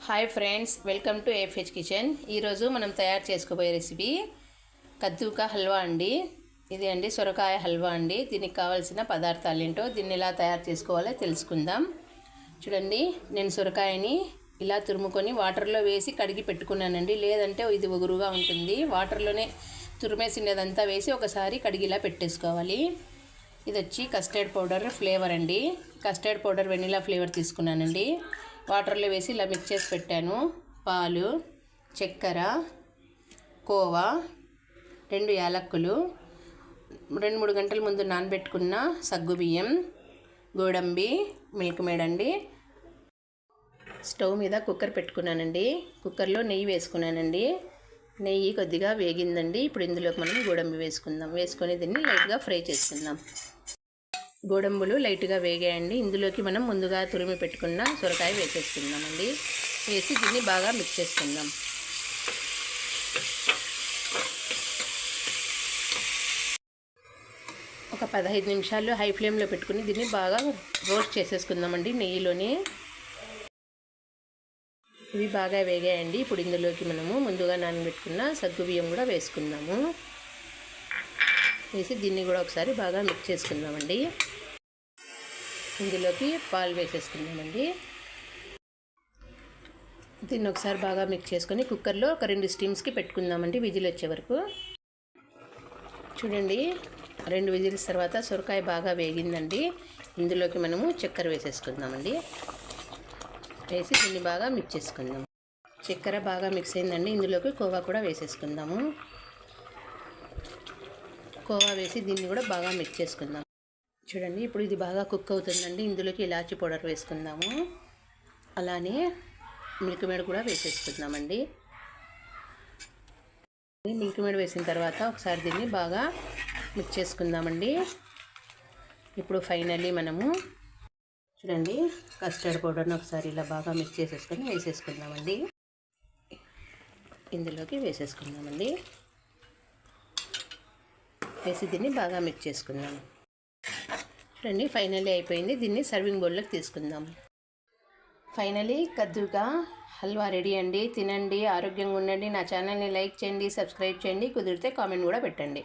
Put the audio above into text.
Hi friends, welcome to ఏఫ్హెచ్ kitchen. ఈరోజు మనం తయారు చేసుకోబోయే రెసిపీ కద్దూకా హల్వా అండి. ఇది అండి సొరకాయ హల్వా అండి. దీనికి కావాల్సిన పదార్థాలు ఏంటో, దీన్ని ఎలా తయారు చేసుకోవాలో తెలుసుకుందాం. చూడండి, నేను సొరకాయని ఇలా తురుముకొని వాటర్లో వేసి కడిగి పెట్టుకున్నానండి. లేదంటే ఇది ఒగురుగా ఉంటుంది. వాటర్లోనే తురిమేసినదంతా వేసి ఒకసారి కడిగి ఇలా పెట్టేసుకోవాలి. ఇది వచ్చి కస్టర్డ్ పౌడర్ ఫ్లేవర్ అండి. కస్టర్డ్ పౌడర్ వెనిలా ఫ్లేవర్ తీసుకున్నానండి. వాటర్లో వేసి ఇలా మిక్స్ చేసి పెట్టాను. పాలు, చక్కెర, కోవా, 2 యాలక్కులు, 2-3 గంటల ముందు నానబెట్టుకున్న సగ్గుబియ్యం, గోడంబి, మిల్క్ మేడ్ అండి. స్టవ్ మీద కుక్కర్ పెట్టుకున్నానండి. కుక్కర్లో నెయ్యి వేసుకున్నానండి. నెయ్యి కొద్దిగా వేగిందండి. ఇప్పుడు ఇందులోకి మనం గోడంబి వేసుకుందాం. వేసుకొని దీన్ని లైట్గా ఫ్రై చేసుకుందాం. గోడంబులు లైట్గా వేగాయండి. ఇందులోకి మనం ముందుగా తురిమి పెట్టుకున్న సొరకాయ వేసేసుకుందామండి. వేసి దీన్ని బాగా మిక్స్ చేసుకుందాం. ఒక 15 నిమిషాలు హై ఫ్లేమ్లో పెట్టుకుని దీన్ని బాగా రోస్ట్ చేసేసుకుందామండి నెయ్యిలోని. ఇవి బాగా వేగాయండి. ఇప్పుడు ఇందులోకి మనము ముందుగా నానబెట్టుకున్న సగ్గుబియ్యం కూడా వేసుకుందాము. వేసి దీన్ని కూడా ఒకసారి బాగా మిక్స్ చేసుకుందామండి. ఇందులోకి పాలు వేసేసుకుందామండి. దీన్ని ఒకసారి బాగా మిక్స్ చేసుకొని కుక్కర్లో ఒక 2 స్టీమ్స్కి పెట్టుకుందామండి, విజిల్ వచ్చే వరకు. చూడండి, 2 విజిల్స్ తర్వాత సొరకాయ బాగా వేగిందండి. ఇందులోకి మనము చక్కెర వేసేసుకుందామండి. వేసి దీన్ని బాగా మిక్స్ చేసుకుందాం. చక్కెర బాగా మిక్స్ అయిందండి. ఇందులోకి కోవా కూడా వేసేసుకుందాము. కోవా వేసి దీన్ని కూడా బాగా మిక్స్ చేసుకుందాం. చూడండి, ఇప్పుడు ఇది బాగా కుక్ అవుతుందండి. ఇందులోకి ఇలాచి పౌడర్ వేసుకుందాము. అలానే మిల్క్ మేడ్ కూడా వేసేసుకుందామండి. మిల్క్ మేడ్ వేసిన తర్వాత ఒకసారి దీన్ని బాగా మిక్స్ చేసుకుందామండి. ఇప్పుడు ఫైనల్లీ మనము చూడండి కస్టర్డ్ పౌడర్ని ఒకసారి ఇలా బాగా మిక్స్ చేసేసుకొని వేసేసుకుందామండి. ఇందులోకి వేసేసుకుందామండి. వేసి దీన్ని బాగా మిక్స్ చేసుకుందాం. చూడండి, ఫైనల్లీ అయిపోయింది. దీన్ని సర్వింగ్ బౌల్లోకి తీసుకుందాం. ఫైనల్లీ కద్దూకా హల్వా రెడీ అండి. తినండి, ఆరోగ్యంగా ఉండండి. నా ఛానల్ని లైక్ చేయండి, సబ్స్క్రైబ్ చేయండి, కుదిరితే కామెంట్ కూడా పెట్టండి.